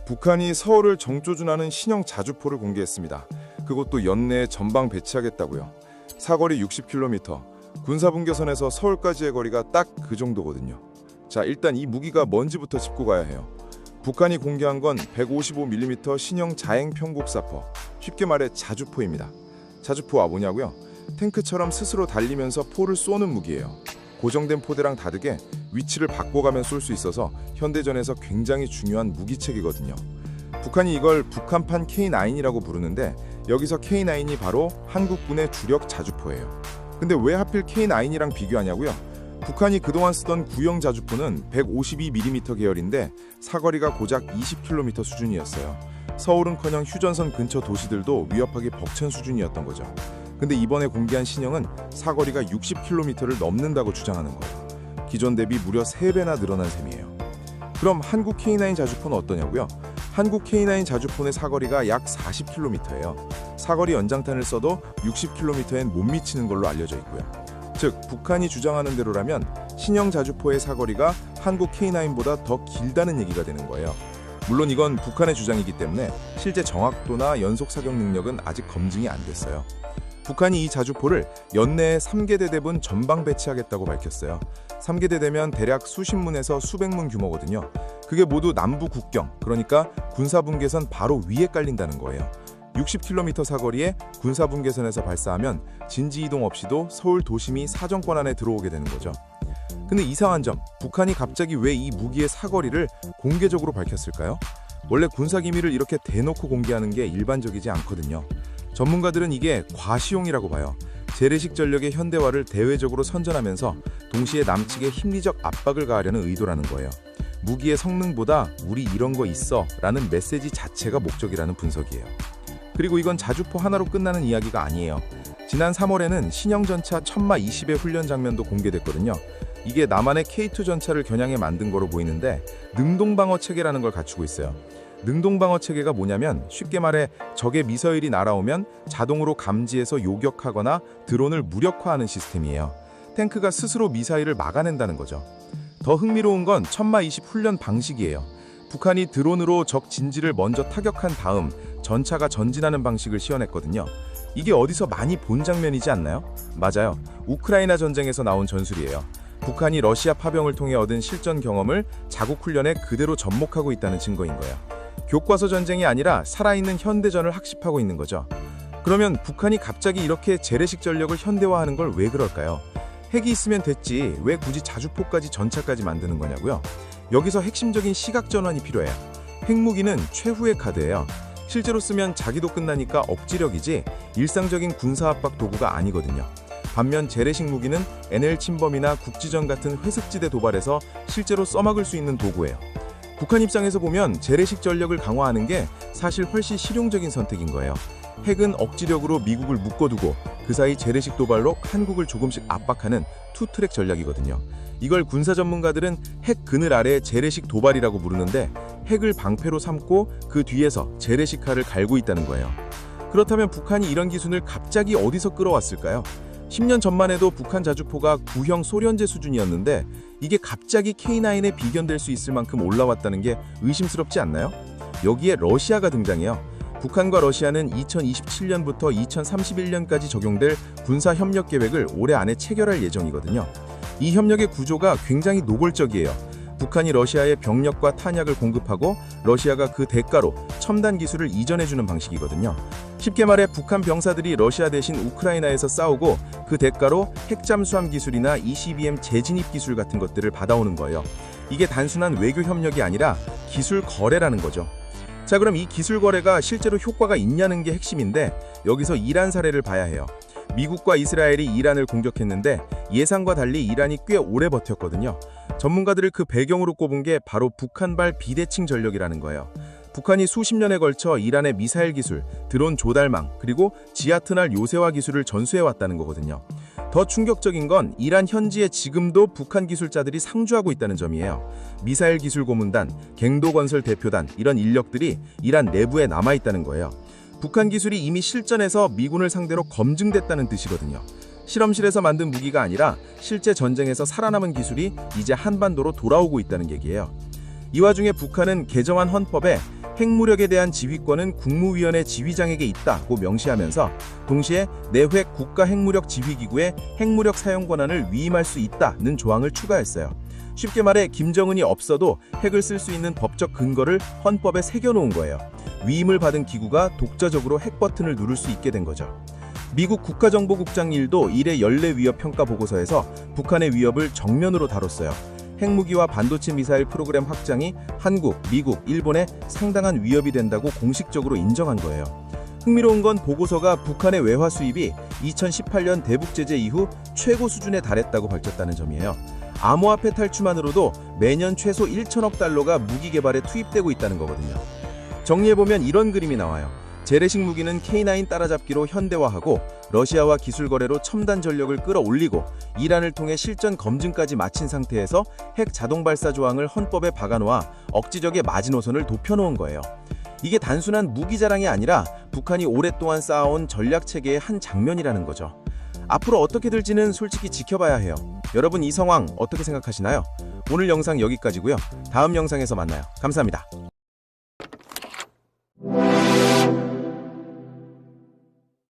북한이 서울을 정조준하는 신형 자주포를 공개했습니다. 그것도 연내에 전방 배치하겠다고요. 사거리 60km, 군사분계선에서 서울까지의 거리가 딱 그 정도거든요. 자, 일단 이 무기가 뭔지부터 짚고 가야 해요. 북한이 공개한 건 155mm 신형 자행 편곡사퍼, 쉽게 말해 자주포입니다. 자주포가 뭐냐고요? 탱크처럼 스스로 달리면서 포를 쏘는 무기예요. 고정된 포대랑 다르게 위치를 바꿔가면 쏠 수 있어서 현대전에서 굉장히 중요한 무기체계거든요. 북한이 이걸 북한판 K9이라고 부르는데 여기서 K9이 바로 한국군의 주력 자주포예요. 근데 왜 하필 K9이랑 비교하냐고요? 북한이 그동안 쓰던 구형 자주포는 152mm 계열인데 사거리가 고작 20km 수준이었어요. 서울은커녕 휴전선 근처 도시들도 위협하기 벅찬 수준이었던 거죠. 근데 이번에 공개한 신형은 사거리가 60km를 넘는다고 주장하는 거예요. 기존 대비 무려 3배나 늘어난 셈이에요. 그럼 한국 K9 자주포는 어떠냐고요? 한국 K9 자주포의 사거리가 약 40km예요. 사거리 연장탄을 써도 60km엔 못 미치는 걸로 알려져 있고요. 즉, 북한이 주장하는 대로라면 신형 자주포의 사거리가 한국 K9보다 더 길다는 얘기가 되는 거예요. 물론 이건 북한의 주장이기 때문에 실제 정확도나 연속 사격 능력은 아직 검증이 안 됐어요. 북한이 이 자주포를 연내에 3개 대대분 전방 배치하겠다고 밝혔어요. 3개 대대면 대략 수십 문에서 수백 문 규모거든요. 그게 모두 남부 국경, 그러니까 군사분계선 바로 위에 깔린다는 거예요. 60km 사거리에 군사분계선에서 발사하면 진지이동 없이도 서울 도심이 사정권 안에 들어오게 되는 거죠. 근데 이상한 점, 북한이 갑자기 왜 이 무기의 사거리를 공개적으로 밝혔을까요? 원래 군사기밀을 이렇게 대놓고 공개하는 게 일반적이지 않거든요. 전문가들은 이게 과시용이라고 봐요. 재래식 전력의 현대화를 대외적으로 선전하면서 동시에 남측에 심리적 압박을 가하려는 의도라는 거예요. 무기의 성능보다 우리 이런 거 있어 라는 메시지 자체가 목적이라는 분석이에요. 그리고 이건 자주포 하나로 끝나는 이야기가 아니에요. 지난 3월에는 신형 전차 천마 20의 훈련 장면도 공개됐거든요. 이게 남한의 K2 전차를 겨냥해 만든 거로 보이는데 능동방어 체계라는 걸 갖추고 있어요. 능동방어 체계가 뭐냐면 쉽게 말해 적의 미사일이 날아오면 자동으로 감지해서 요격하거나 드론을 무력화하는 시스템이에요. 탱크가 스스로 미사일을 막아낸다는 거죠. 더 흥미로운 건 천마 20 훈련 방식이에요. 북한이 드론으로 적 진지를 먼저 타격한 다음 전차가 전진하는 방식을 시연했거든요. 이게 어디서 많이 본 장면이지 않나요? 맞아요. 우크라이나 전쟁에서 나온 전술이에요. 북한이 러시아 파병을 통해 얻은 실전 경험을 자국 훈련에 그대로 접목하고 있다는 증거인 거예요. 교과서 전쟁이 아니라 살아있는 현대전을 학습하고 있는 거죠. 그러면 북한이 갑자기 이렇게 재래식 전력을 현대화하는 걸 왜 그럴까요? 핵이 있으면 됐지 왜 굳이 자주포까지 전차까지 만드는 거냐고요? 여기서 핵심적인 시각 전환이 필요해요. 핵무기는 최후의 카드예요. 실제로 쓰면 자기도 끝나니까 억지력이지 일상적인 군사압박 도구가 아니거든요. 반면 재래식 무기는 NL 침범이나 국지전 같은 회색지대 도발에서 실제로 써먹을 수 있는 도구예요. 북한 입장에서 보면 재래식 전력을 강화하는 게 사실 훨씬 실용적인 선택인 거예요. 핵은 억지력으로 미국을 묶어두고 그 사이 재래식 도발로 한국을 조금씩 압박하는 투트랙 전략이거든요. 이걸 군사 전문가들은 핵 그늘 아래 재래식 도발이라고 부르는데 핵을 방패로 삼고 그 뒤에서 재래식화를 갈고 있다는 거예요. 그렇다면 북한이 이런 기술을 갑자기 어디서 끌어왔을까요? 10년 전만 해도 북한 자주포가 구형 소련제 수준이었는데 이게 갑자기 K9에 비견될 수 있을 만큼 올라왔다는 게 의심스럽지 않나요? 여기에 러시아가 등장해요. 북한과 러시아는 2027년부터 2031년까지 적용될 군사협력 계획을 올해 안에 체결할 예정이거든요. 이 협력의 구조가 굉장히 노골적이에요. 북한이 러시아에 병력과 탄약을 공급하고 러시아가 그 대가로 첨단 기술을 이전해주는 방식이거든요. 쉽게 말해 북한 병사들이 러시아 대신 우크라이나에서 싸우고 그 대가로 핵잠수함 기술이나 ECBM 재진입 기술 같은 것들을 받아오는 거예요. 이게 단순한 외교 협력이 아니라 기술 거래라는 거죠. 자, 그럼 이 기술 거래가 실제로 효과가 있냐는 게 핵심인데 여기서 이란 사례를 봐야 해요. 미국과 이스라엘이 이란을 공격했는데 예상과 달리 이란이 꽤 오래 버텼거든요. 전문가들을 그 배경으로 꼽은 게 바로 북한발 비대칭 전력이라는 거예요. 북한이 수십 년에 걸쳐 이란의 미사일 기술, 드론 조달망, 그리고 지하터널 요새화 기술을 전수해왔다는 거거든요. 더 충격적인 건 이란 현지에 지금도 북한 기술자들이 상주하고 있다는 점이에요. 미사일 기술 고문단, 갱도건설 대표단 이런 인력들이 이란 내부에 남아있다는 거예요. 북한 기술이 이미 실전에서 미군을 상대로 검증됐다는 뜻이거든요. 실험실에서 만든 무기가 아니라 실제 전쟁에서 살아남은 기술이 이제 한반도로 돌아오고 있다는 얘기예요. 이 와중에 북한은 개정안 헌법에 핵무력에 대한 지휘권은 국무위원회 지휘장에게 있다고 명시하면서 동시에 내획 국가핵무력지휘기구에 핵무력 사용 권한을 위임할 수 있다는 조항을 추가했어요. 쉽게 말해 김정은이 없어도 핵을 쓸 수 있는 법적 근거를 헌법에 새겨놓은 거예요. 위임을 받은 기구가 독자적으로 핵 버튼을 누를 수 있게 된 거죠. 미국 국가정보국장 일도 이래 연례 위협 평가 보고서에서 북한의 위협을 정면으로 다뤘어요. 핵무기와 반도체 미사일 프로그램 확장이 한국, 미국, 일본에 상당한 위협이 된다고 공식적으로 인정한 거예요. 흥미로운 건 보고서가 북한의 외화 수입이 2018년 대북 제재 이후 최고 수준에 달했다고 밝혔다는 점이에요. 암호화폐 탈취만으로도 매년 최소 1천억 달러가 무기 개발에 투입되고 있다는 거거든요. 정리해보면 이런 그림이 나와요. 재래식 무기는 K9 따라잡기로 현대화하고 러시아와 기술 거래로 첨단 전력을 끌어올리고 이란을 통해 실전 검증까지 마친 상태에서 핵 자동 발사 조항을 헌법에 박아놓아 억지적의 마지노선을 높여놓은 거예요. 이게 단순한 무기 자랑이 아니라 북한이 오랫동안 쌓아온 전략 체계의 한 장면이라는 거죠. 앞으로 어떻게 될지는 솔직히 지켜봐야 해요. 여러분 이 상황 어떻게 생각하시나요? 오늘 영상 여기까지고요. 다음 영상에서 만나요. 감사합니다.